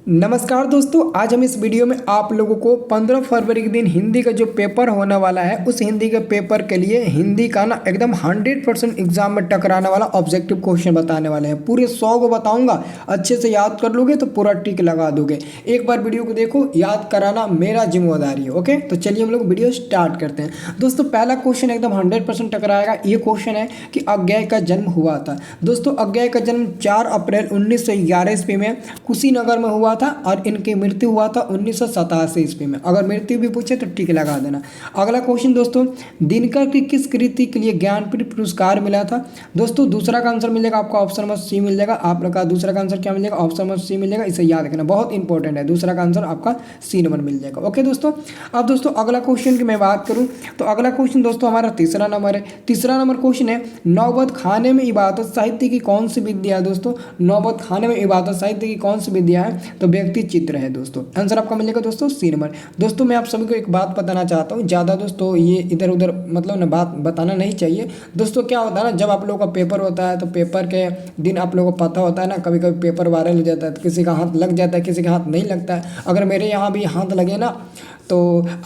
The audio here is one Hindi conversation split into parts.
नमस्कार दोस्तों, आज हम इस वीडियो में आप लोगों को 15 फरवरी के दिन हिंदी का जो पेपर होने वाला है उस हिंदी के पेपर के लिए हिंदी का ना एकदम 100% एग्जाम में टकराने वाला ऑब्जेक्टिव क्वेश्चन बताने वाले हैं। पूरे 100 को बताऊंगा, अच्छे से याद कर लोगे तो पूरा टिक लगा दोगे। एक बार वीडियो को देखो, याद कराना मेरा जिम्मेदारी है। ओके, तो चलिए हम लोग वीडियो स्टार्ट करते हैं। दोस्तों पहला क्वेश्चन एकदम 100% टकराएगा। ये क्वेश्चन है कि अज्ञेय का जन्म हुआ था। दोस्तों अज्ञेय का जन्म 4 अप्रैल 1911 ईस्वी में कुशीनगर में हुआ था और इनकी मृत्यु हुआ था 1987 ईस्वी में। अगर मृत्यु भी पूछे तो टिक लगा देना। अगला क्वेश्चन दोस्तों, दिनकर की किस कृति के लिए ज्ञानपीठ पुरस्कार मिला था? दोस्तों दूसरा का आंसर मिलेगा आपका ऑप्शन नंबर सी मिल जाएगा। आप लोग का दूसरा का आंसर क्या मिलेगा? ऑप्शन नंबर सी मिलेगा। इसे याद रखना, बहुत इंपॉर्टेंट है। दूसरा का आंसर आपका सी नंबर मिल जाएगा। ओके दोस्तों, अब दोस्तों अगला क्वेश्चन की मैं बात करूं तो अगला क्वेश्चन दोस्तों हमारा तीसरा नंबर है। तीसरा नंबर क्वेश्चन है, नौबत खाने में इबादत साहित्य की कौन सी विद्या है? दोस्तों नौबत खाने में इबादत साहित्य की कौन सी विद्या है? तो व्यक्ति चित्र है। दोस्तों आंसर आपका मिलेगा दोस्तों सी नंबर। दोस्तों मैं आप सभी को एक बात बताना चाहता हूँ, ज़्यादा दोस्तों ये इधर उधर मतलब ना बात बताना नहीं चाहिए। दोस्तों क्या होता है ना, जब आप लोगों का पेपर होता है तो पेपर के दिन आप लोगों को पता होता है ना, कभी कभी पेपर वायरल हो जाता है तो किसी का हाथ लग जाता है, किसी का हाथ नहीं लगता है। अगर मेरे यहाँ भी हाथ लगे ना तो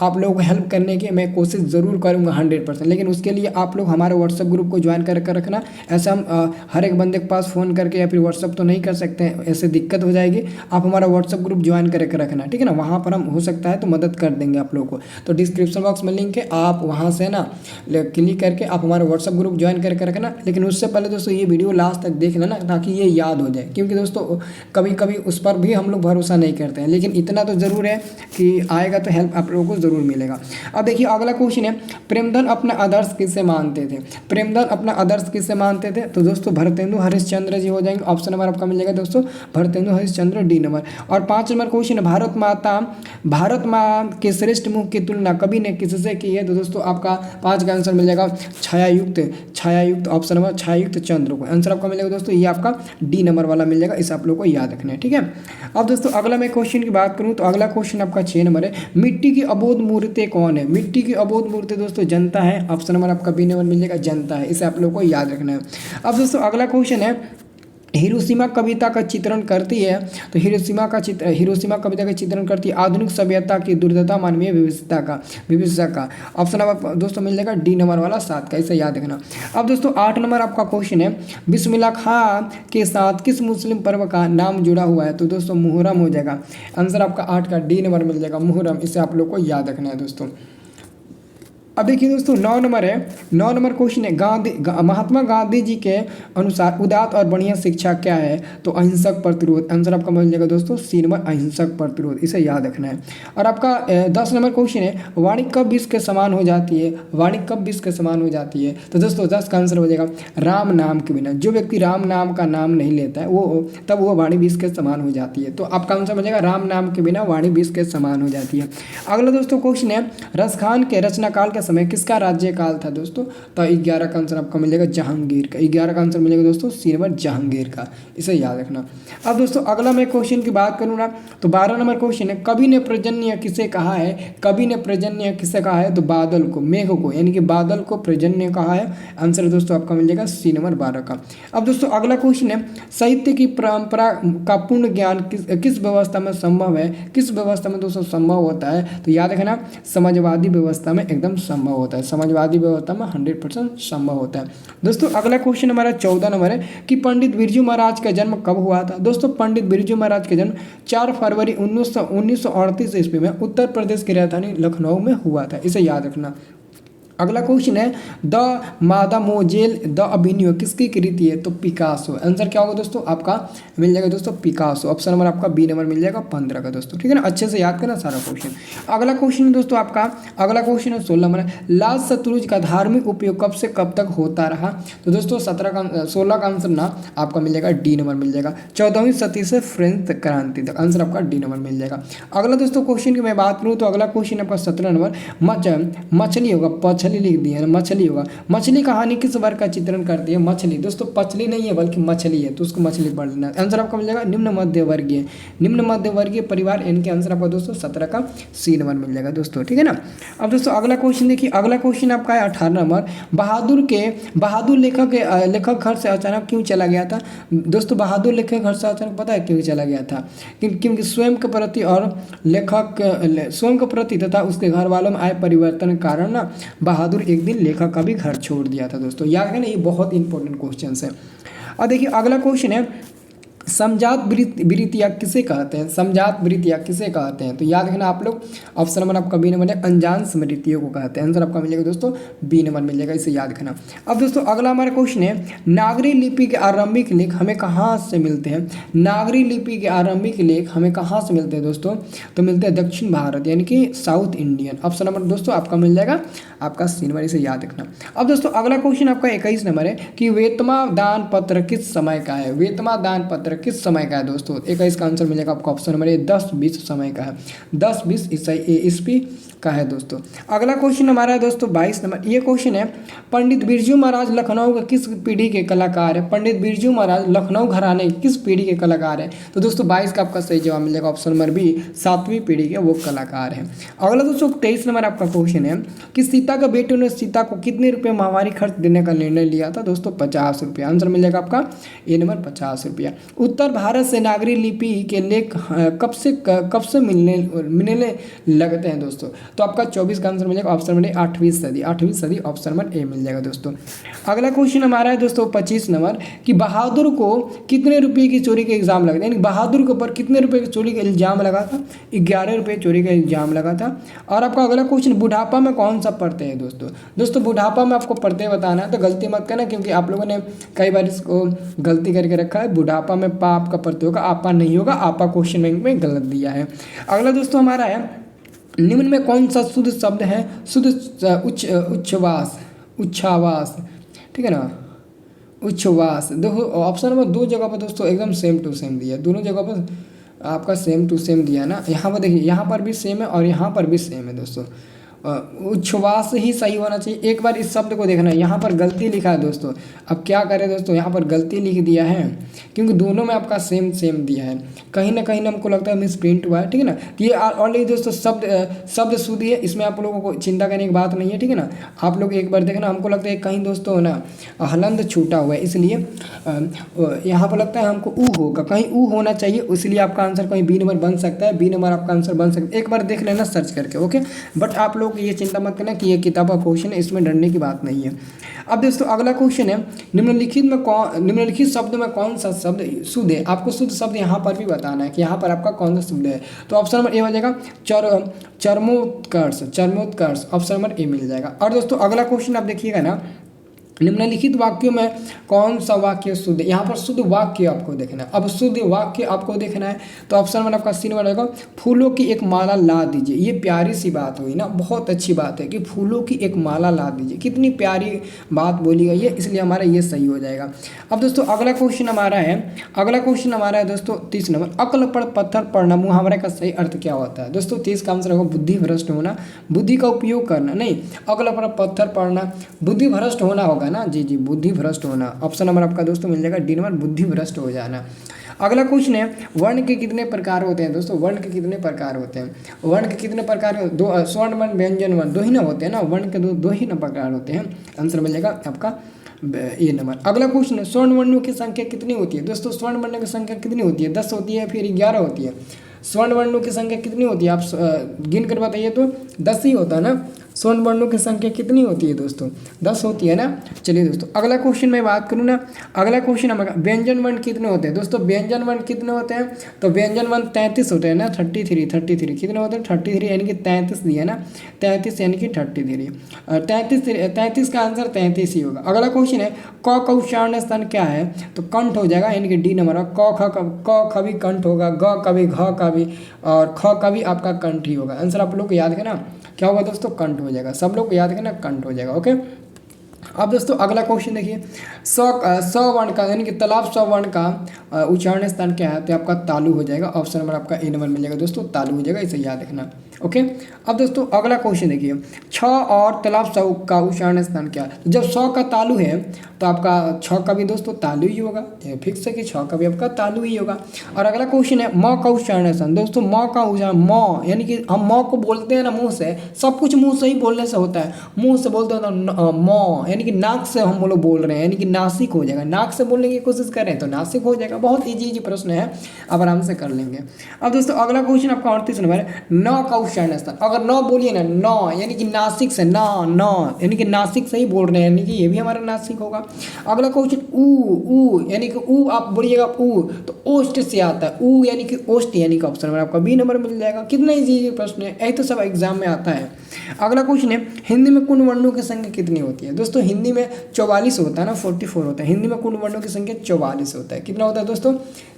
आप लोगों को हेल्प करने की मैं कोशिश ज़रूर करूँगा 100%। लेकिन उसके लिए आप लोग हमारे व्हाट्सएप ग्रुप को ज्वाइन कर रखना। ऐसा हम हर एक बंदे के पास फ़ोन करके या फिर व्हाट्सएप तो नहीं कर सकते हैं, ऐसे दिक्कत हो जाएगी। आप हमारा व्हाट्सएप ग्रुप ज्वाइन कर रखना, ठीक है ना। वहाँ पर हम हो सकता है तो मदद कर देंगे आप लोगों को। तो डिस्क्रिप्शन बॉक्स में लिंक है, आप वहाँ से ना क्लिक करके आप हमारा व्हाट्सएप ग्रुप ज्वाइन कर रखना। लेकिन उससे पहले दोस्तों ये वीडियो लास्ट तक देख लेना ताकि ये याद हो जाए, क्योंकि दोस्तों कभी कभी उस पर भी हम लोग भरोसा नहीं करते हैं। लेकिन इतना तो ज़रूर है कि आएगा तो हेल्प आप लोगों को ज़रूर मिलेगा। अब देखिए अगला क्वेश्चन है, प्रेमधन अपना आदर्श किससे मानते थे? प्रेमधन अपना आदर्श किससे मानते थे? तो दोस्तों भरतेंदु हरिश्चंद्र जी हो जाएंगे। ऑप्शन नंबर आपका मिल जाएगा दोस्तों भरतेंदु हरिश्चंद्र, डी नंबर। और 5 नंबर क्वेश्चन है, भारत माँ के श्रेष्ठ मुख की तुलना कवि ने किससे की है? तो दोस्तों आपका 5 का आंसर मिल जाएगा छायायुक्त ऑप्शन नंबर छायायुक्त चंद्र को। आंसर आपका मिलेगा दोस्तों ये आपका डी नंबर वाला मिल जाएगा। इसे आप लोग को याद रखना है, ठीक है। अब दोस्तों अगला मैं क्वेश्चन की बात करूँ तो अगला क्वेश्चन आपका 6 नंबर है, मिट्टी की अबोध मूर्ति कौन है? मिट्टी की अबोध मूर्ति दोस्तों जनता है। ऑप्शन नंबर आपका बी नंबर मिल जाएगा, जनता है। इसे आप लोग को याद रखना है। अब दोस्तों अगला क्वेश्चन है, हिरोशिमा कविता का चित्रण करती है। तो हिरोशिमा कविता का चित्रण करती है आधुनिक सभ्यता की दुर्दशा मानवीय विविधता का। ऑप्शन नंबर दोस्तों मिल जाएगा डी नंबर वाला 7 का। इसे याद रखना। अब दोस्तों 8 नंबर आपका क्वेश्चन है, बिस्मिल्लाह खां के साथ किस मुस्लिम पर्व का नाम जुड़ा हुआ है? तो दोस्तों मुहर्रम हो जाएगा। आंसर आपका 8 का डी नंबर मिल जाएगा, मुहर्रम। इसे आप लोग को याद रखना है दोस्तों। अब देखिए दोस्तों 9 नंबर है। 9 नंबर क्वेश्चन है, महात्मा गांधी जी के अनुसार उदात्त और बढ़िया शिक्षा क्या है? तो अहिंसक प्रतिरोध। आंसर आपका मिल जाएगा दोस्तों सी नंबर, अहिंसक प्रतिरोध। इसे याद रखना है। और आपका 10 नंबर क्वेश्चन है, वाणी कब विश्व के समान हो जाती है? वाणी कब विश्व के समान हो जाती है? तो दोस्तों 10 का आंसर हो जाएगा राम नाम के बिना। जो व्यक्ति राम नाम का नाम नहीं लेता है वो वाणी विश्व के समान हो जाती है। तो आपका आंसर मिल जाएगा राम नाम के बिना वाणी विश्व के समान हो जाती है। अगला दोस्तों क्वेश्चन है, रसखान के रचनाकाल के समय किसका राज्यकाल था? दोस्तों तो 11 का आंसर आपका मिलेगा जहांगीर का। 11 का आंसर मिलेगा दोस्तों सी नंबर जहांगीर का। इसे याद रखना। अब दोस्तों अगला मैं क्वेश्चन की बात करूँ ना तो 12 नंबर क्वेश्चन है, कवि ने पर्जन्य किसे कहा है? कवि ने पर्जन्य किसे कहा है? तो बादल को, मेघ को, यानी कि बादल को पर्जन्य कहा है। आंसर दोस्तों आपका मिल जाएगा सी नंबर 12 का। अब दोस्तों अगला क्वेश्चन है, साहित्य की परंपरा का पूर्ण ज्ञान किस व्यवस्था में संभव है? किस व्यवस्था में दोस्तों संभव होता है? तो याद रखना समाजवादी व्यवस्था में एकदम संभव होता है। समाजवादी व्यवस्था में 100% संभव होता है। दोस्तों अगला क्वेश्चन हमारा 14 नंबर है कि पंडित बिरजू महाराज का जन्म कब हुआ था? दोस्तों पंडित बिरजू महाराज का जन्म 4 फरवरी 1938 ईस्वी में उत्तर प्रदेश की राजधानी लखनऊ में हुआ था। इसे याद रखना। अगला क्वेश्चन है, द मादामोजेल द अभिनय किसकी कृति है? तो पिकासो। आंसर क्या होगा दोस्तों आपका मिल जाएगा दोस्तों पिकासो। ऑप्शन नंबर आपका बी नंबर मिल जाएगा 15 का दोस्तों, ठीक है ना। अच्छे से याद करना सारा क्वेश्चन। अगला क्वेश्चन है दोस्तों आपका, अगला क्वेश्चन है 16 नंबर, लाल शतरूज का धार्मिक उपयोग कब से कब तक होता रहा? तो दोस्तों 16 का आंसर ना आपका मिल जाएगा डी नंबर मिल जाएगा 14वीं सदी से फ्रेंच क्रांति तक। आंसर आपका डी नंबर मिल जाएगा। अगला दोस्तों क्वेश्चन की मैं बात करूँ तो अगला क्वेश्चन आपका 17 नंबर, मछली होगा मछली लिख दिया है ना, मछली होगा। मछली कहानी किस वर्ग का चित्रण करती है? मछली। दोस्तों पछली नहीं है बल्कि मछली है, तो उसको मछली पढ़ लेना। आंसर आपका मिल जाएगा निम्न मध्य वर्गीय, निम्न मध्य वर्गीय परिवार, इनके आंसर आपका दोस्तों 17 का सी नंबर मिल जाएगा दोस्तों, ठीक है ना। अब दोस्तों अगला क्वेश्चन देखिए, अगला क्वेश्चन आपका है 18 नंबर, बहादुर लेखक घर से अचानक क्यों चला गया था? दोस्तों बहादुर लेखक घर से अचानक पता है क्यों चला गया था? क्योंकि स्वयं के प्रति और स्वयं के प्रति तथा उसके घर वालों में आए परिवर्तन के कारण ना बहादुर एक दिन लेखक का भी घर छोड़ दिया था दोस्तों। याद है ना, ये बहुत इंपॉर्टेंट क्वेश्चन है। और देखिए अगला क्वेश्चन है, समजात वृत्तियाँ किसे कहते हैं? समजात वृत्तियाँ किसे कहते हैं? तो याद रखना आप लोग, ऑप्शन नंबर आपका बी नंबर है, अनजान स्मृतियों को कहते हैं। आंसर आपका मिलेगा दोस्तों बी नंबर मिल जाएगा, इसे याद रखना। अब दोस्तों अगला हमारा क्वेश्चन है, नागरी लिपि के आरंभिक लेख हमें कहाँ से मिलते हैं? नागरी लिपि के आरंभिक लेख हमें कहाँ से मिलते हैं दोस्तों? तो मिलते हैं दक्षिण भारत यानी कि साउथ इंडियन। ऑप्शन नंबर दोस्तों आपका मिल जाएगा आपका सी नंबर, इसे याद रखना। अब दोस्तों अगला क्वेश्चन आपका 21 नंबर है कि वेतमा दान पत्र किस समय का है? वेतमा दान पत्र किस समय का है दोस्तों? 21 का आंसर मिलेगा आपको ऑप्शन नंबर 10-20 समय का है, 10-20 ईस्वी का है दोस्तों। अगला क्वेश्चन हमारा है दोस्तों 22 नंबर, ये क्वेश्चन है, पंडित बिरजू महाराज लखनऊ के किस पीढ़ी के कलाकार है? पंडित बिरजू महाराज लखनऊ घराने किस पीढ़ी के कलाकार है? तो दोस्तों 22 का आपका सही जवाब मिलेगा ऑप्शन नंबर बी, 7वीं पीढ़ी के वो कलाकार हैं। अगला दोस्तों 23 नंबर आपका क्वेश्चन है कि सीता के बेटे ने सीता को कितने रुपये माहवारी खर्च देने का निर्णय लिया था? दोस्तों 50 रुपया। आंसर मिल जाएगा आपका ए नंबर 50 रुपया। उत्तर भारत से नागरी लिपि के लेख कब से मिलने लगते हैं दोस्तों? तो आपका 24 का आंसर मिल जाएगा ऑप्शन नंबर 8वीं सदी ऑप्शन नंबर ए मिल जाएगा दोस्तों। अगला क्वेश्चन हमारा है दोस्तों 25 नंबर कि बहादुर को कितने रुपये की चोरी का इल्जाम लगा था? यानी बहादुर के ऊपर कितने रुपये की चोरी का इल्जाम लगा था? 11 रुपये चोरी का इल्जाम लगा था। और आपका अगला क्वेश्चन, बुढ़ापा में कौन सा पढ़ते हैं दोस्तों? दोस्तों बुढ़ापा में आपको पढ़ते बताना है, तो गलती मत करना क्योंकि आप लोगों ने कई बार इसको गलती करके रखा है। बुढ़ापा में पा आपका पढ़ते होगा, आपा नहीं होगा, आपा क्वेश्चन बैंक में गलत दिया है। अगला दोस्तों हमारा है, निम्न में कौन सा शुद्ध शब्द है? शुद्ध उच्छ्वास, ठीक है ना, उच्छ्वास। देखो ऑप्शन नंबर 2 जगह पर दोस्तों एकदम सेम टू सेम दिया है, दोनों जगह पर आपका सेम टू सेम दिया है ना। यहाँ पर देखिए, यहाँ पर भी सेम है और यहाँ पर भी सेम है दोस्तों। उच्छ्वास ही सही होना चाहिए। एक बार इस शब्द को देखना है, यहाँ पर गलती लिखा है दोस्तों। अब क्या करें दोस्तों, यहाँ पर गलती लिख दिया है क्योंकि दोनों में आपका सेम दिया है, कहीं ना हमको लगता है मिस प्रिंट हुआ है, ठीक है ना। तो ये ऑलरेडी दोस्तों शब्द शुद्धि है, इसमें आप लोगों को चिंता करने की बात नहीं है, ठीक है ना। आप लोग एक बार देखना, हमको लगता है कहीं दोस्तों ना हलंद छूटा हुआ है, इसलिए यहाँ पर लगता है हमको ऊ होगा, कहीं ऊ होना चाहिए, इसलिए आपका आंसर कहीं बी नंबर बन सकता है, बी नंबर आपका आंसर बन सकता है। एक बार देख लेना सर्च करके, ओके। बट आप लोग ये चिंता मत करना कि ये किताब का क्वेश्चन है, इसमें डरने की बात नहीं है। अब दोस्तों अगला क्वेश्चन है, निम्नलिखित शब्द में कौन सा शब्द शुद्ध है? आपको शुद्ध शब्द यहाँ पर भी बताना है कि यहाँ पर आपका कौन सा शुद्ध है। तो ऑप्शन नंबर ए हो जाएगा चर्मोत्कर्ष, ऑप्शन नंबर ए मिल जाएगा। और दोस्तों अगला क्वेश्चन आप देखिएगा ना, निम्नलिखित वाक्यों में कौन सा वाक्य शुद्ध है? यहाँ पर शुद्ध वाक्य आपको देखना है। अब शुद्ध वाक्य आपको देखना है तो ऑप्शन नंबर आपका सी नंबर रहेगा, फूलों की एक माला ला दीजिए। ये प्यारी सी बात हुई ना, बहुत अच्छी बात है कि फूलों की एक माला ला दीजिए, कितनी प्यारी बात बोली गई है, इसलिए हमारा ये सही हो जाएगा। अब दोस्तों अगला क्वेश्चन हमारा है दोस्तों 30 नंबर, अक्ल पर पत्थर पड़ना मुहावरे का सही अर्थ क्या होता है? दोस्तों 30 का आंसर होगा बुद्धि भ्रष्ट होना, बुद्धि का उपयोग करना, नहीं अक्ल पर पत्थर पड़ना बुद्धि भ्रष्ट होना होगा ना, जी बुद्धि भ्रष्ट होना। ऑप्शन नंबर आपका दोस्तों मिल जाएगा डी नंबर, बुद्धि भ्रष्ट हो जाना। अगला क्वेश्चन है, वर्ण के कितने प्रकार होते हैं दोस्तों? वर्ण के कितने प्रकार होते हैं? वर्ण के कितने प्रकार? दो, स्वर्ण वर्ण व्यंजन वर्ण, दो ही ना होते हैं ना, वर्ण के दो ही ना प्रकार होते हैं। आंसर मिल जाएगा आपका ये नंबर। अगला क्वेश्चन है, स्वर्ण वर्णों की संख्या कितनी होती है? दोस्तों स्वर्ण वर्णों की संख्या कितनी होती है? 10 होती है फिर 11 होती है? स्वर्ण वर्णों की संख्या कितनी होती है? आप गिन कर बताइए तो 10 ही होता है ना। स्वर्ण वर्णों की संख्या कितनी होती है दोस्तों? 10 होती है ना। चलिए दोस्तों अगला क्वेश्चन मैं बात करूँ ना, अगला क्वेश्चन हमारा व्यंजन वर्ण कितने होते हैं? दोस्तों व्यंजन वर्ण कितने होते हैं? तो व्यंजन वर्ण 33 होते हैं ना, 33 कितने होते हैं? 33 यानी कि 33 दिया ना, 33 यानी कि 33, 33 का आंसर 33 ही होगा। अगला क्वेश्चन है, क का उच्चारण स्थान क्या है? तो कंठ हो जाएगा, यानी कि डी नंबर। क का भी कंठ होगा, ग का भी, घ का भी और ख का भी आपका कंठ ही होगा। आंसर आप लोग को याद है ना, क्या होगा दोस्तों? कंठ हो जाएगा। सब लोग को याद है ना, कंठ हो जाएगा, ओके। अब दोस्तों अगला क्वेश्चन देखिए, स वर्ण का यानी कि तालाब स वर्ण का उच्चारण स्थान क्या है, तो आपका तालु हो जाएगा। ऑप्शन नंबर आपका ए नंबर मिल जाएगा दोस्तों, तालु हो जाएगा, इसे याद रखना। ओके, अब दोस्तों अगला क्वेश्चन देखिए, छ और तालाब स का उच्चारण स्थान क्या है। तो जब स का तालु है तो आपका छ का भी दोस्तों तालु ही होगा, फिक्स है कि छ का भी आपका तालु ही होगा। और अगला क्वेश्चन है म का उच्चारण स्थान। दोस्तों म का उच्चारण म यानी कि हम म को बोलते हैं ना मुंह से, सब कुछ मुंह से ही बोलने से होता है। मुंह से बोलते हैं तो म यानी कि नाक से हम लोग बोल रहे हैं, यानी कि नासिक हो जाएगा। नाक से बोलने की कोशिश कर रहे हैं तो नासिक हो जाएगा। बहुत इजी प्रश्न है, अब आराम से कर लेंगे। अब दोस्तों अगला क्वेश्चन आपका 38 नंबर है, न का उच्चारण स्थान। अगर न बोलिए ना, न यानी कि नासिक से, न यानी कि नासिक से ही बोल रहे हैं, यानी कि ये भी हमारा नासिक होगा। अगला क्वेश्चन ऊ यानी कि ऊ आप बोलिएगा ऊ तो ओष्ठ से आता है, ऊ यानी कि ओष्ठ, यानी कि ऑप्शन नंबर आपका बी नंबर मिल जाएगा। कितना इजी प्रश्न है, यही तो सब एग्जाम में आता है। अगला क्वेश्चन है, हिंदी में कुल वर्णों की संख्या कितनी होती है। दोस्तों हिंदी में 44 होता है ना, 44 होता है। हिंदी में कुल वर्णों की संख्या 44 होता है। कितना होता है दोस्तों,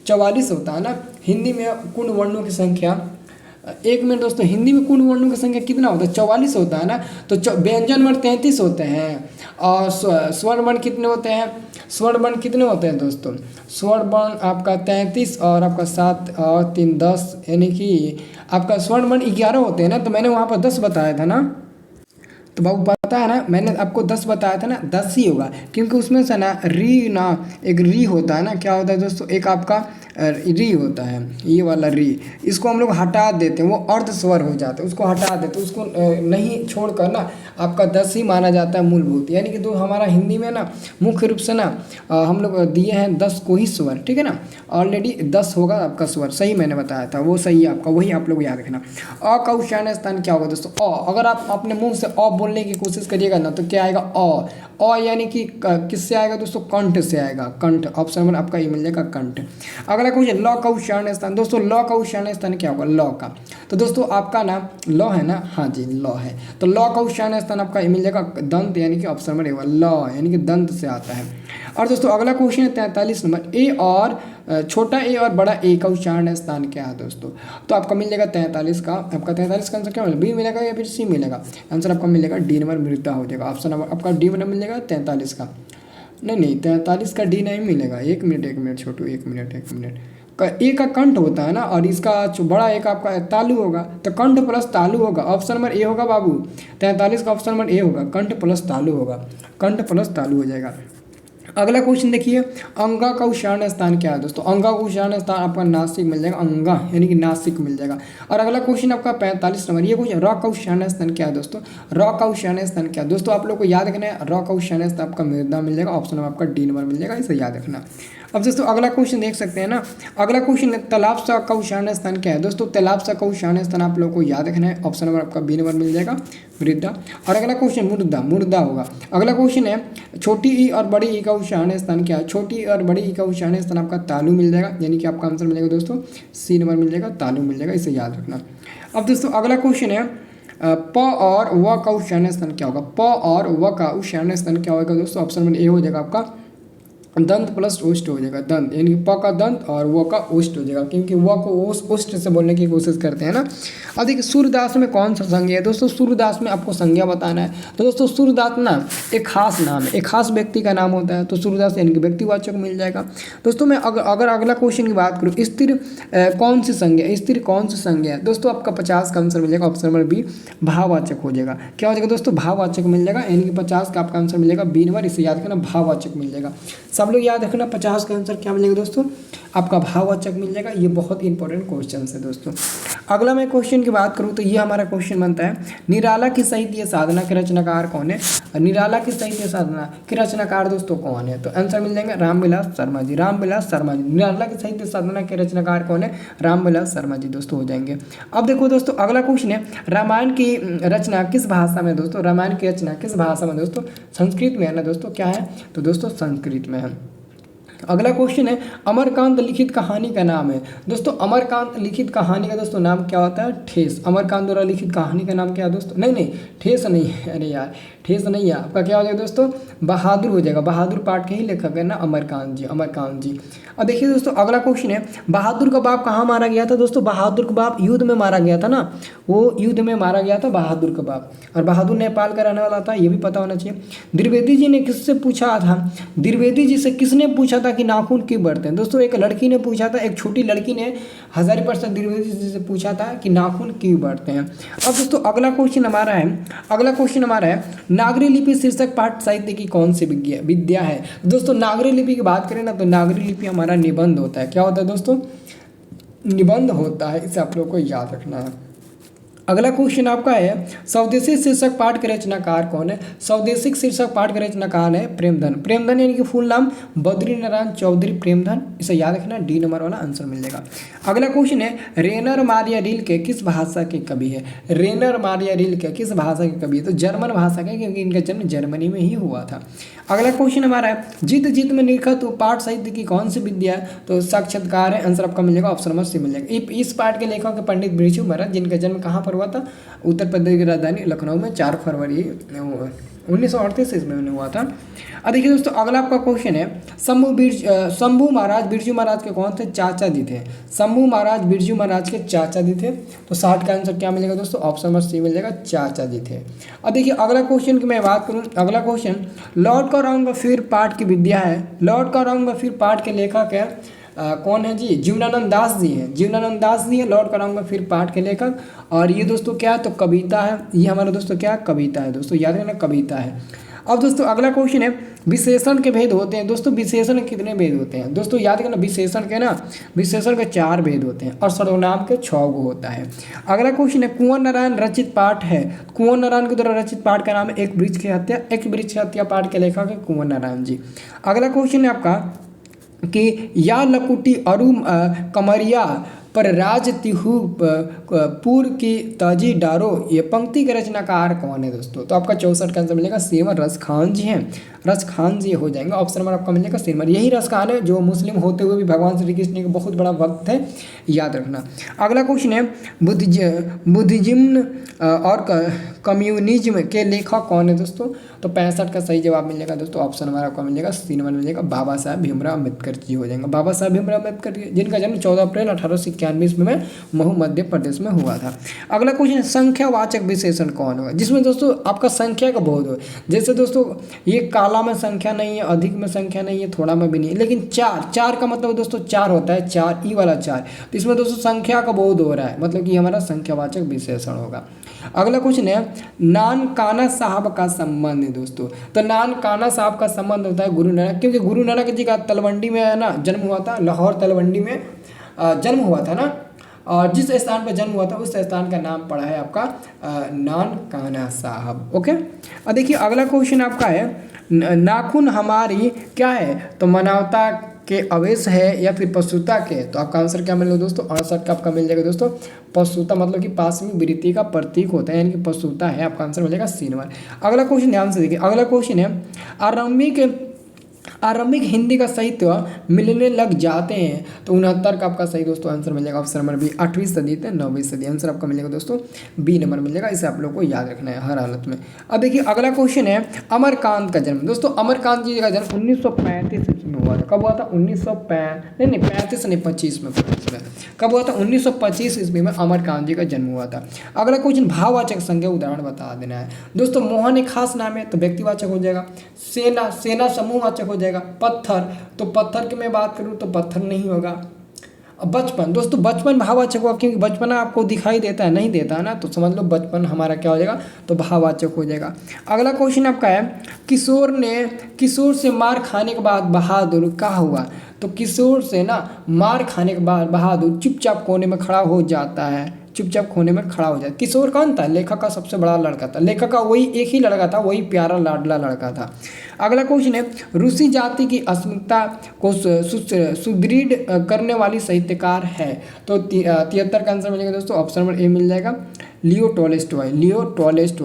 44 होता है ना हिंदी में कुल वर्णों की संख्या। एक मिनट दोस्तों, हिंदी में कुल वर्णों की संख्या कितना होता है, 44 होता है ना। तो व्यंजन वर्ण 33 होते हैं और स्वर्ण वर्ण कितने होते हैं, स्वर्ण वर्ण कितने होते हैं दोस्तों, स्वर्ण वर्ण आपका 33 और आपका 7 और 3 10, यानी कि आपका स्वर्ण वर्ण 11 होते हैं ना। तो मैंने वहाँ पर 10 बताया था ना, तो बाबू पता है ना, मैंने आपको 10 बताया था ना, 10 ही होगा, क्योंकि उसमें से ना री ना एक री होता है ना, क्या होता है दोस्तों, एक आपका री होता है, ये वाला री, इसको हम लोग हटा देते हैं, वो अर्ध स्वर हो जाता है, उसको हटा देते हैं, उसको नहीं छोड़कर ना आपका 10 ही माना जाता है मूलभूत। यानी कि हमारा हिंदी में ना मुख्य रूप से ना हम लोग दिए हैं 10 को ही स्वर, ठीक है ना। ऑलरेडी 10 होगा आपका स्वर, सही मैंने बताया था, वो सही है आपका, वही आप लोग याद रखना। अ का उच्चारण स्थान क्या होगा दोस्तों, अ। अगर आप अपने मुंह से अ बोलने की कोशिश करिएगा ना तो क्या आएगा, अ यानी कि किससे आएगा दोस्तों, कंठ से आएगा, कंठ। ऑप्शन नंबर आपका ये मिल जाएगा, कंठ। अगला क्वेश्चन, ल का उच्चारण स्थान। दोस्तों ल का उच्चारण स्थान क्या होगा, ल का। तो दोस्तों आपका ना ल है ना, हाँ जी ल है, तो ल का उच्चारण स्थान आपका ये मिल जाएगा दंत, यानी कि ऑप्शन नंबर ए ल यानी कि दंत से आता है। और दोस्तों अगला क्वेश्चन है 43 नंबर, ए और छोटा ए और बड़ा ए का उच्चारण स्थान क्या है दोस्तों। तो आपका मिल जाएगा 43 का, आपका 43 का आंसर क्या मिलेगा, बी मिलेगा या फिर सी मिलेगा। आंसर आपका मिलेगा डी नंबर मृदा हो जाएगा। ऑप्शन नंबर आपका डी नंबर मिल जाएगा 43 का। नहीं 43 का डी नहीं मिलेगा, एक मिनट छोटू, एक मिनट ए का कंठ होता है ना, और इसका बड़ा एक आपका तालु होगा, तो कंठ प्लस तालु होगा। ऑप्शन नंबर ए होगा बाबू, 43 का ऑप्शन नंबर ए होगा, कंठ प्लस तालु होगा, कंठ प्लस तालु हो जाएगा। अगला क्वेश्चन देखिए, अंगा का उच्चारण स्थान क्या है दोस्तों। अंगा का उच्चारण स्थान आपका नासिक मिल जाएगा, अंगा यानी कि नासिक मिल जाएगा। और अगला क्वेश्चन आपका 45 नंबर, ये क्वेश्चन, र का उच्चारण स्थान क्या है दोस्तों। र का उच्चारण स्थान क्या है दोस्तों, आप लोग को याद रखना है, र का उच्चारण स्थान आपका मृदा मिल जाएगा। ऑप्शन नंबर आपका डी नंबर मिल जाएगा, इसे याद रखना। अब दोस्तों अगला क्वेश्चन देख सकते हैं ना, अगला क्वेश्चन है तालाब सा का उच्चारण स्थान क्या है दोस्तों। तालाब सा का उच्चारण स्थान आप लोगों को याद रखना है। ऑप्शन नंबर आपका बी नंबर मिल जाएगा, मृदा। और अगला क्वेश्चन मुर्दा होगा। अगला क्वेश्चन है छोटी ई और बड़ी ई का उच्चारण स्थान क्या है। छोटी ई और बड़ी ई का उच्चारण स्थान आपका तालु मिल जाएगा, यानी कि आपका आंसर मिल जाएगा दोस्तों सी नंबर मिल जाएगा, तालु मिल जाएगा, इसे याद रखना। अब दोस्तों अगला क्वेश्चन है प और व का उच्चारण स्थान क्या होगा। प और व का उच्चारण स्थान क्या होगा दोस्तों। ऑप्शन नंबर ए हो जाएगा आपका दंत प्लस ओष्ठ हो जाएगा, दंत यानी कि प का दंत और वो का ओष्ठ हो जाएगा, क्योंकि वो को ओष्ठ से बोलने की कोशिश करते हैं ना। अब देखिए सूर्यदास में कौन सा संज्ञा है दोस्तों। सूर्यदास में आपको संज्ञा बताना है। तो दोस्तों सूर्यदास ना एक खास नाम है, एक खास व्यक्ति का नाम होता है, तो सूर्यदास यानी कि व्यक्तिवाचक मिल जाएगा दोस्तों। मैं अगर अगला क्वेश्चन की बात करूँ, स्थिर कौन सी संज्ञा, स्थिर कौन सी संज्ञा है दोस्तों। आपका 50 का आंसर मिल जाएगा, ऑप्शन नंबर बी भाववाचक हो जाएगा। क्या हो जाएगा दोस्तों, भाववाचक मिल जाएगा, यानी कि 50 का आपका आंसर मिलेगा बी नंबर, इसे याद करना, भाववाचक मिल जाएगा। सब लोग याद रखना 50 का आंसर क्या मिलेगा दोस्तों, आपका भाववाचक मिल जाएगा। ये बहुत इंपॉर्टेंट क्वेश्चन है दोस्तों। अगला मैं क्वेश्चन की बात करूँ तो ये हमारा क्वेश्चन बनता है, निराला की साहित्य साधना के रचनाकार कौन है। निराला की साहित्य साधना के रचनाकार दोस्तों कौन है, तो आंसर मिल जाएगा रामविलास शर्मा जी, रामविलास शर्मा जी। निराला की साहित्य साधना के रचनाकार कौन है, रामविलास शर्मा जी दोस्तों हो जाएंगे। अब देखो दोस्तों अगला क्वेश्चन है, रामायण की रचना किस भाषा में दोस्तों। रामायण की रचना किस भाषा में दोस्तों, संस्कृत में है ना दोस्तों, क्या है तो दोस्तों संस्कृत में है। अगला क्वेश्चन है अमरकांत लिखित कहानी का नाम है। दोस्तों अमरकांत लिखित कहानी का दोस्तों नाम क्या होता है? ठेस। अमरकांत द्वारा लिखित कहानी का नाम क्या है दोस्तों? नहीं, ठेस नहीं है, अरे यार ठेस नहीं है, आपका क्या हो जाएगा दोस्तों? बहादुर हो जाएगा। बहादुर पाठ के ही लेखक है ना अमरकांत जी, अमरकांत जी। अब देखिए दोस्तों अगला क्वेश्चन है बहादुर का बाप कहाँ मारा गया था? दोस्तों बहादुर का बाप युद्ध में मारा गया था ना, वो युद्ध में मारा गया था बहादुर का बाप। और बहादुर नेपाल का रहने वाला था, ये भी पता होना चाहिए। द्विवेदी जी ने किससे पूछा था? द्विवेदी जी से किसने पूछा था कि नाखून क्यों बढ़ते हैं? दोस्तों एक लड़की ने पूछा था, एक छोटी लड़की ने 1000% द्विवेदी जी से पूछा था कि नाखून क्यों बढ़ते हैं। अब दोस्तों अगला क्वेश्चन हमारा है नागरी लिपि शीर्षक पाठ साहित्य की कौन सी विद्या है? दोस्तों नागरी लिपि की बात करें ना तो नागरी लिपि हमारा निबंध होता है। क्या होता है दोस्तों? निबंध होता है, इसे आप लोग को याद रखना है। अगला क्वेश्चन आपका है स्वदेशी शीर्षक पाठ के रचनाकार कौन है? स्वदेशी शीर्षक पाठ के रचनाकार है प्रेमधन। प्रेमधन यानी कि फुल नाम बद्री नारायण चौधरी प्रेमधन, इसे याद रखना, डी नंबर वाला आंसर मिल जाएगा। अगला क्वेश्चन है रेनर मारिया रिल्के किस भाषा के कवि है? रेनर मारिया रिल्के किस भाषा के कवि है? तो जर्मन भाषा के, क्योंकि इनका जन्म जर्मनी में ही हुआ था। अगला क्वेश्चन हमारा है जित जित में निखत पाठ साहित्य की कौन सी विद्या है? तो साक्षात्कार है, आंसर आपका मिल जाएगा, ऑप्शन नंबर सी मिल जाएगा। इस पाठ के लेखक है पंडित बिरजू महाराज, जिनका जन्म कहाँ पर हुआ था? उत्तर प्रदेश की राजधानी लखनऊ में 4 फरवरी 1938 ईस्वी में हुआ था। अब देखिए दोस्तों अगला आपका क्वेश्चन है शंभू महाराज बिरजू महाराज के कौन थे चाचा जी थे? शंभू महाराज बिरजू महाराज के चाचा जी थे। तो 60 का आंसर क्या मिलेगा दोस्तों? ऑप्शन नंबर सी मिल जाएगा, चाचा जी थे। अब देखिए अगला क्वेश्चन की मैं बात करूँ, अगला क्वेश्चन लौट कर आऊँगा फिर पाठ की विद्या है। लौट कर आऊँगा फिर पाठ के लेखक है कौन है जी? जीवनानंद दास जी हैं। जीवनानंद दास जी है लौट कर आऊँगा फिर पाठ के लेखक। और ये दोस्तों क्या है? तो कविता है, ये हमारा दोस्तों क्या कविता है, दोस्तों याद रखना कविता है। अब दोस्तों अगला क्वेश्चन है विशेषण के भेद होते हैं। दोस्तों विशेषण के कितने भेद होते हैं? दोस्तों याद रखना विशेषण के 4 भेद होते हैं और सर्वनाम के 6 गो होता है। अगला क्वेश्चन है कुंवर नारायण रचित पाठ है। कुंवर नारायण के द्वारा रचित पाठ का नाम है एक वृक्ष की हत्या। एक वृक्ष की हत्या पाठ के लेखक है कुंवर नारायण जी। अगला क्वेश्चन है आपका कि या लकुटी अरु कमरिया पर राज तिहु पूर की ताजी डारो, ये पंक्ति के रचनाकार कौन है दोस्तों? तो आपका 64 का आंसर मिलेगा सेवर रस खान जी हैं। रस खान जी हो जाएंगे, ऑप्शन नंबर आपका मिलेगा सेवर। यही रस खान है जो मुस्लिम होते हुए भी भगवान श्री कृष्ण के बहुत बड़ा भक्त है, याद रखना। अगला क्वेश्चन है बुद्धिज्म और कम्युनिज्म के लेखक कौन है दोस्तों? तो 65 का सही जवाब मिलेगा दोस्तों, ऑप्शन नंबर आपका मिलेगा सी नंबर मिलेगा, बाबा साहब भीमराव अम्बेडकर जी हो जाएंगे। बाबा साहब भीमराव अम्बेडकर जी जिनका जन्म 14 अप्रैल 1891 ईस्वी में महू मध्य प्रदेश में हुआ था। अगला क्वेश्चन संख्यावाचक विशेषण कौन होगा? जिसमें दोस्तों आपका संख्या का बोध हो, जैसे दोस्तों ये काला में संख्या नहीं है, अधिक में संख्या नहीं है, थोड़ा में भी नहीं है, लेकिन 4 का मतलब दोस्तों 4 होता है, 4 ई वाला 4, तो इसमें दोस्तों संख्या का बोध हो रहा है, मतलब कि हमारा संख्यावाचक विशेषण होगा। अगला क्वेश्चन है नानकाना साहब का संबंध है दोस्तों। तो नानकाना साहब का संबंध होता है गुरु नानक, क्योंकि गुरु नानक जी का तलवंडी में है ना जन्म हुआ था, लाहौर तलवंडी में जन्म हुआ था ना, और जिस स्थान पर जन्म हुआ था उस स्थान का नाम पड़ा है आपका नानकाना साहब। ओके, अब देखिए अगला क्वेश्चन आपका है नाखून हमारी क्या है? तो मानवता के अवेश है या फिर पशुता के? तो आपका आंसर क्या मिलेगा दोस्तों? 68 का आपका मिल जाएगा दोस्तों, पशुता मतलब कि पासवी वृत्ति का प्रतीक होता है, यानी कि पशुता है, आपका आंसर मिलेगा सी नंबर। अगला क्वेश्चन ध्यान से देखिए, अगला क्वेश्चन है आरंभिक हिंदी का साहित्य मिलने लग जाते हैं। तो 69 का आपका सही दोस्तों आंसर मिलेगा, ऑप्शन नंबर बी, 8वीं सदी से 9वीं सदी, आंसर आपका मिलेगा दोस्तों बी नंबर मिलेगा। इसे आप लोग को याद रखना है हर हालत में। अब देखिए अगला क्वेश्चन है अमरकांत का जन्म। दोस्तों अमरकांत जी का जन्म 1935 में हुआ था। कब हुआ था? 1935 में कब हुआ था? 1925 ईस्वी में अमरकांत जी का जन्म हुआ था। अगला क्वेश्चन भाववाचक संज्ञा उदाहरण बता देना है दोस्तों। मोहन एक खास नाम है तो व्यक्तिवाचक हो जाएगा। सेना समूहवाचक हो जाएगा। पत्थर, तो पत्थर की मैं बात करूँ तो पत्थर नहीं होगा। अब बचपन, दोस्तों बचपन भाववाचक होगा, क्योंकि बचपना आपको दिखाई देता है, नहीं देता है ना, तो समझ लो बचपन हमारा क्या हो जाएगा? तो भाववाचक हो जाएगा। अगला क्वेश्चन आपका है किशोर से मार खाने के बाद बहादुर क्या हुआ? तो किशोर से ना मार खाने के बाद बहादुर चुपचाप कोने में खड़ा हो जाता है, चुपचाप कोने में खड़ा हो जाता है। किशोर कौन था? लेखक का सबसे बड़ा लड़का था, लेखक का वही एक ही लड़का था, वही प्यारा लाडला लड़का था। अगला क्वेश्चन है रूसी जाति की अस्मिता को सुदृढ़ करने वाली साहित्यकार है। तो 73 का आंसर मिलेगा दोस्तों, ऑप्शन नंबर ए मिल जाएगा, लियो टॉलस्टॉय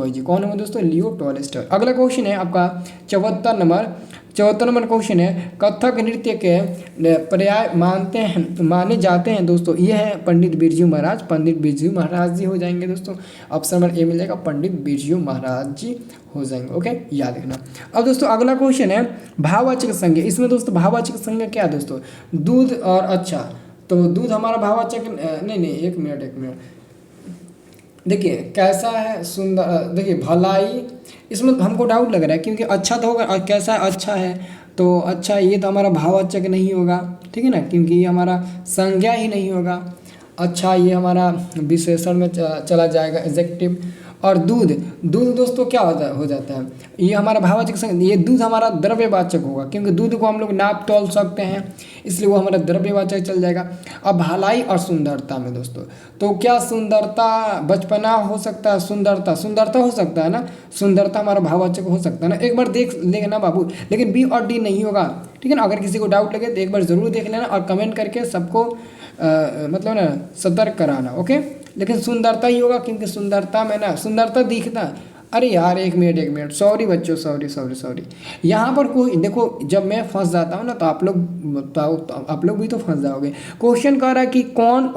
जी। कौन है दोस्तों? लियो टॉलस्टॉय। अगला क्वेश्चन है आपका 74 74 नंबर क्वेश्चन है, कथक नृत्य के पर्याय माने जाते हैं दोस्तों, ये है पंडित बिरजू महाराज। पंडित बिरजू महाराज जी हो जाएंगे दोस्तों, ऑप्शन नंबर ए मिल जाएगा, पंडित बिरजू महाराज जी हो जाएंगे। ओके, याद रखना। अब दोस्तों अगला क्वेश्चन है भाववाचक संज्ञा। इसमें दोस्तों भाववाचक संज्ञा क्या है दोस्तों, दूध और अच्छा। तो दूध हमारा भाववाचक नहीं, एक मिनट देखिए कैसा है, सुंदर, देखिए भलाई, इसमें हमको डाउट लग रहा है क्योंकि अच्छा तो होगा, और कैसा है अच्छा है, तो अच्छा ये तो हमारा भाववाचक नहीं होगा, ठीक है ना, क्योंकि ये हमारा संज्ञा ही नहीं होगा। अच्छा ये हमारा विशेषण में चला जाएगा, एडजेक्टिव। और दूध दोस्तों क्या हो जाता है, ये हमारा भाववाचक संज्ञा, ये दूध हमारा द्रव्यवाचक होगा, क्योंकि दूध को हम लोग नाप तोल सकते हैं, इसलिए वो हमारा द्रव्यवाचक चल जाएगा। अब भलाई और सुंदरता में दोस्तों, तो क्या सुंदरता बचपना हो सकता है, सुंदरता हो सकता है ना, सुंदरता हमारा भाववाचक हो सकता है ना, एक बार देख लेना बाबू, लेकिन बी और डी नहीं होगा, ठीक है ना। अगर किसी को डाउट लगे तो एक बार ज़रूर देख लेना और कमेंट करके सबको मतलब ना सतर्क कराना। ओके, लेकिन सुंदरता ही होगा, क्योंकि सुंदरता में ना, सुंदरता दिखता, अरे यार एक मिनट, सॉरी बच्चों, सॉरी। यहाँ पर कोई देखो, जब मैं फंस जाता हूँ ना तो आप लोग भी तो फंस जाओगे। क्वेश्चन कह रहा है कि कौन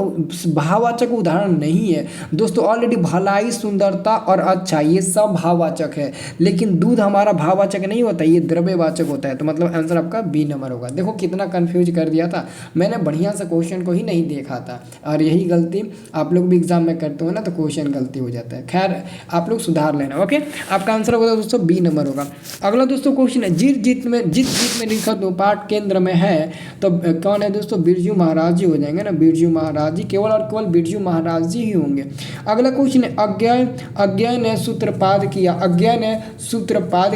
भाववाचक उदाहरण नहीं है दोस्तों। ऑलरेडी भलाई, सुंदरता और अच्छा ये सब भाववाचक है, लेकिन दूध हमारा भाववाचक नहीं होता, ये द्रव्यवाचक होता है। तो मतलब आंसर आपका बी नंबर होगा। देखो कितना कन्फ्यूज कर दिया था मैंने, बढ़िया से क्वेश्चन को ही नहीं देखा था, और यही गलती आप लोग भी एग्जाम में करते हो ना, तो क्वेश्चन गलती हो जाता है। खैर आप लोग सुधार लेना। ओके, आपका आंसर होगा दोस्तों बी नंबर होगा। अगला दोस्तों क्वेश्चन है, जीत में लिखा दो पाठ केंद्र में है, तो कौन है दोस्तों, बिरजू महाराज जी हो जाएंगे ना, बिरजू महाराज जी, केवल और केवल बिरजू महाराज जी ही होंगे। अगला क्वेश्चन है, अज्ञा ने सूत्रपात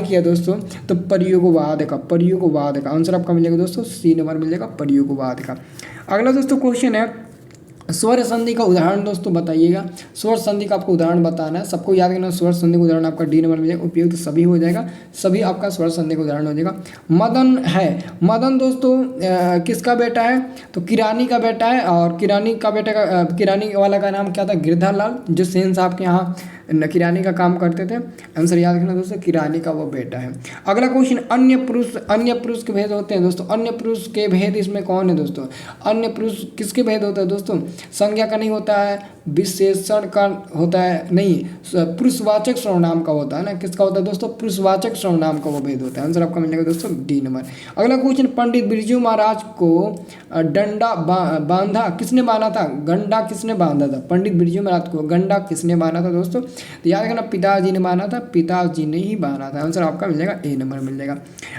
किया दोस्तों, तो प्रयोगवाद का आंसर आपका मिलेगा दोस्तों, सी नंबर मिलेगा, प्रयोगवाद का। अगला दोस्तों क्वेश्चन है, स्वर संधि का उदाहरण दोस्तों बताइएगा। स्वर संधि का आपको उदाहरण बताना है, सबको याद करना। स्वर संधि का उदाहरण आपका डी नंबर मिलेगा, उपयुक्त तो सभी हो जाएगा, सभी आपका स्वर संधि का उदाहरण हो जाएगा। मदन दोस्तों किसका बेटा है, तो किरानी का बेटा है, और किरानी वाला का नाम क्या था, गिरधारलाल, जो सेन साहब के यहाँ किरानी का काम करते थे। आंसर याद रखना दोस्तों, किरानी का वो बेटा है। अगला क्वेश्चन, अन्य पुरुष के भेद होते हैं दोस्तों। अन्य पुरुष के भेद इसमें कौन है दोस्तों, अन्य पुरुष किसके भेद होता है दोस्तों, संज्ञा का नहीं होता है, विशेषण का होता है, नहीं पुरुषवाचक सर्वनाम का होता है ना, किसका होता है दोस्तों, पुरुषवाचक सर्वनाम का वो भेद होता है। आंसर आपका मिलेगा दोस्तों डी नंबर। अगला क्वेश्चन, पंडित बिरजू महाराज को डंडा बांधा किसने बांधा था, गंडा किसने बांधा था, पंडित बिरजू महाराज को गंडा किसने बांधा था दोस्तों, तो याद रखना पिताजी ने बांधा था, पिताजी ने ही बांधा था। आंसर आपका मिल जाएगा ए नंबर मिल जाएगा।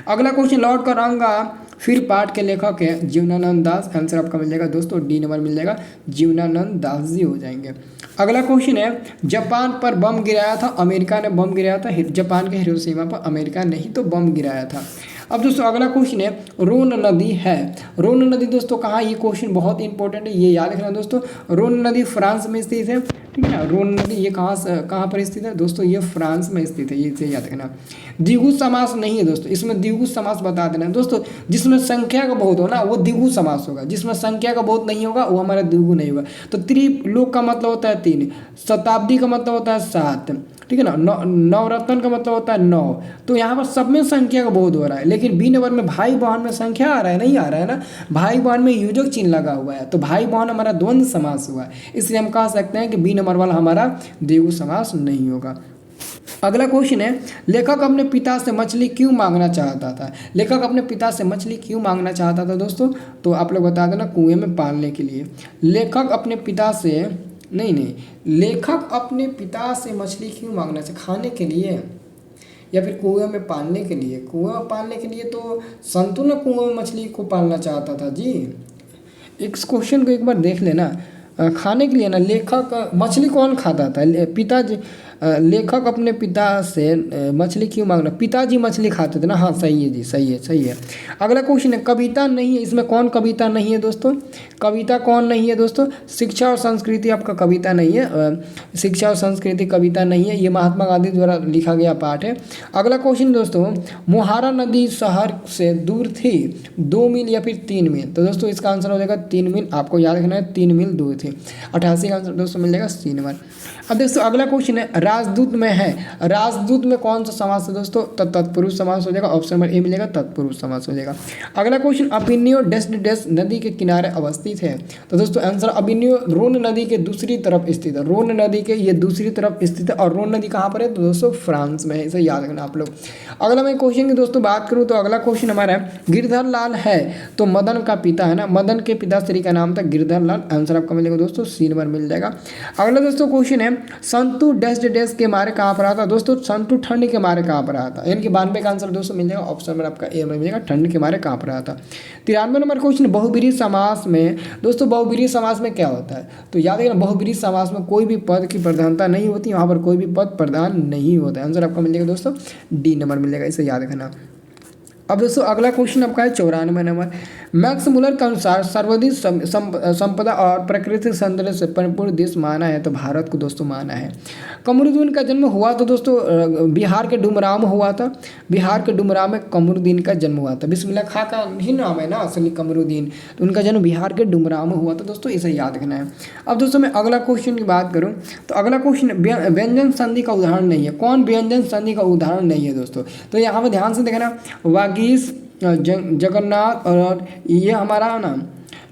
अगला क्वेश्चन, लौट कर आऊंगा फिर पाठ के लेखक है जीवनानंद दास। आंसर आपका मिल जाएगा दोस्तों डी नंबर मिल जाएगा, जीवनानंद दास जी हो जाएंगे। अगला क्वेश्चन है, जापान पर बम गिराया था, अमेरिका ने बम गिराया था, जापान के हिरोशिमा पर अमेरिका ने ही तो बम गिराया था। अब दोस्तों अगला क्वेश्चन है, रोन नदी है, रोन नदी दोस्तों कहाँ, ये क्वेश्चन बहुत इंपॉर्टेंट है, ये याद रखना दोस्तों। रोन नदी फ्रांस में स्थित है, ठीक है ना। रोन नदी ये कहाँ पर स्थित है दोस्तों, ये फ्रांस में स्थित है, ये इसे याद रखना। द्विगु समास नहीं है दोस्तों, इसमें द्विगु समास बता देना दोस्तों। जिसमें संख्या का बहुत हो ना वो द्विगु समास होगा, जिसमें संख्या का बहुत नहीं होगा वो हमारा द्विगु नहीं होगा। तो त्रिलोक का मतलब होता है 3, शताब्दी का मतलब होता है 7, ठीक है ना, नवरत्न का मतलब होता है 9। तो यहाँ पर सब में संख्या का बहुत हो रहा है, लेकिन बी नंबर में भाई बहन में संख्या आ रहा है, नहीं आ रहा है ना, भाई बहन में योजक चिन्ह लगा हुआ है, तो भाई बहन हमारा द्वंद्व समास हुआ है, इसलिए हम कह सकते हैं कि बी नंबर वाला हमारा द्विगु समास नहीं होगा। अगला क्वेश्चन है, लेखक अपने पिता से मछली क्यों मांगना चाहता था, लेखक अपने पिता से मछली क्यों मांगना चाहता था दोस्तों, तो आप लोग बता देना, कुएं में पालने के लिए। लेखक अपने पिता से नहीं, लेखक अपने पिता से मछली क्यों मांगना चाहिए, खाने के लिए या फिर कुएं में पालने के लिए। कुएं में पालने के लिए तो संतु ने कुएं में मछली को पालना चाहता था जी। इस क्वेश्चन को एक बार देख लेना, खाने के लिए ना, लेखक मछली कौन खाता था, पिताजी, लेखक अपने पिता से मछली क्यों मांगना, पिताजी मछली खाते थे ना, हाँ सही है जी, सही है। अगला क्वेश्चन है, कविता नहीं है, इसमें कौन कविता नहीं है दोस्तों, कविता कौन नहीं है दोस्तों, शिक्षा और संस्कृति आपका कविता नहीं है, शिक्षा और संस्कृति कविता नहीं है, ये महात्मा गांधी द्वारा लिखा गया पाठ है। अगला क्वेश्चन दोस्तों, मोहारा नदी शहर से दूर थी 2 मील या फिर 3 मील, तो दोस्तों इसका आंसर हो जाएगा 3 मील, आपको याद रखना है 3 मील दूर थी। 88 का आंसर दोस्तों मिल जाएगा सी नंबर। अब दोस्तों अगला क्वेश्चन है, राजदूत में है, राजदूत में कौन सा समास है दोस्तों? तो तत्पुरुष समास हो जाएगा, ऑप्शन नंबर ए मिलेगा, तत्पुरुष समास हो जाएगा। अगला क्वेश्चन, अभिनयो डैश डैश नदी के किनारे अवस्थित है। तो दोस्तों आंसर अभिनयो रोन नदी के दूसरी तरफ स्थित है, रोन नदी के ये दूसरी तरफ स्थित है। और रोन नदी कहाँ पर है? तो दोस्तों फ्रांस में है, इसे याद रखना आप लोग। अगला मैं क्वेश्चन की दोस्तों बात करूँ तो अगला क्वेश्चन हमारा है, गिरधर लाल है तो मदन का पिता है ना, मदन के पिताश्री का नाम था गिरधर लाल, आंसर आपका मिलेगा दोस्तों सी नंबर मिल जाएगा। अगला दोस्तों क्वेश्चन है, संतु डैश डैश के मारे कहाँ पर आता? दोस्तों संतु ठंड के मारे कहाँ पर आता? यानी कि 92 का आंसर दोस्तों मिल जाएगा, ऑप्शन नंबर आपका ए में मिलेगा, ठंड के मारे कहाँ पर आता। 93 नंबर क्वेश्चन, बहुब्रीहि समास में दोस्तों बहुब्रीहि समास में क्या होता है? तो याद रखना बहुब्रीहि समास में कोई भी पद की प्रधानता नहीं होती, वहाँ पर कोई भी पद प्रधान नहीं होता है। आंसर आपका मिलेगा दोस्तों डी नंबर मिलेगा, इसे याद रखना। अब दोस्तों अगला क्वेश्चन आपका है 94 नंबर, मैक्स मुलर के अनुसार सर्वाधिक संपदा और प्राकृतिक सौंदर्य से परिपूर्ण देश माना है तो भारत को दोस्तों माना है। कमरुद्दीन का जन्म हुआ तो दोस्तों बिहार के डुमराव में हुआ था, बिहार के डुमराव में कमरुद्दीन का जन्म हुआ था। बिस्मिल्लाह खां का ही नाम है ना असली कमरुद्दीन, तो उनका जन्म बिहार के डुमराव में हुआ था दोस्तों, इसे याद रखना है। अब दोस्तों मैं अगला क्वेश्चन की बात करूँ तो अगला क्वेश्चन व्यंजन संधि का उदाहरण नहीं है। कौन व्यंजन संधि का उदाहरण नहीं है दोस्तों? तो यहाँ पर ध्यान से देखना, वागीश, जगन्नाथ और ये हमारा ना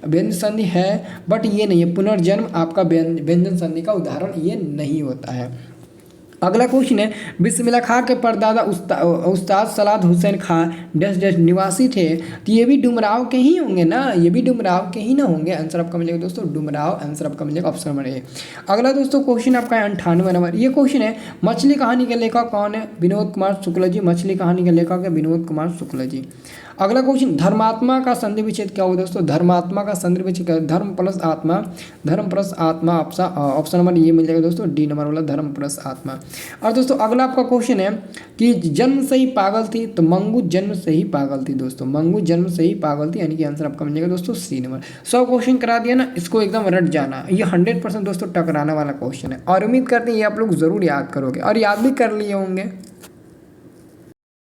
व्यंजन संधि है, बट ये नहीं है। पुनर्जन्म आपका व्यंजन संधि का उदाहरण ये नहीं होता है। अगला क्वेश्चन है, बिस्मिल्लाह खां के परदादा उस्ताद सलाद हुसैन खां डैश डैश निवासी थे, तो ये भी डुमराव के ही होंगे ना, ये भी डुमराव के ही ना होंगे। आंसर आपका मिलेगा दोस्तों डुमराव, आंसर आपका मिलेगा ऑप्शन नंबर ए। अगला दोस्तों क्वेश्चन आपका है 98 नंबर, ये क्वेश्चन है, मछली कहानी के लेखक कौन है? विनोद कुमार शुक्ला जी, मछली कहानी के लेखक है विनोद कुमार शुक्ला जी। अगला क्वेश्चन, धर्मात्मा का संधि विच्छेद क्या होगा दोस्तों? धर्मात्मा का संधि विच्छेद क्या? धर्म प्लस आत्मा, धर्म प्लस आत्मा, ऑप्शन नंबर ये मिल जाएगा दोस्तों डी नंबर वाला, धर्म प्लस आत्मा। और दोस्तों अगला आपका क्वेश्चन है कि जन्म से ही पागल थी, तो मंगू जन्म से ही पागल थी दोस्तों, मंगू जन्म से ही पागल थी, यानी कि आंसर आपका मिल जाएगा दोस्तों सी नंबर। 100 क्वेश्चन करा दिया ना, इसको एकदम रट जाना, ये 100% दोस्तों टकराने वाला क्वेश्चन है और उम्मीद करते हैं ये आप लोग जरूर याद करोगे और याद भी कर लिए होंगे।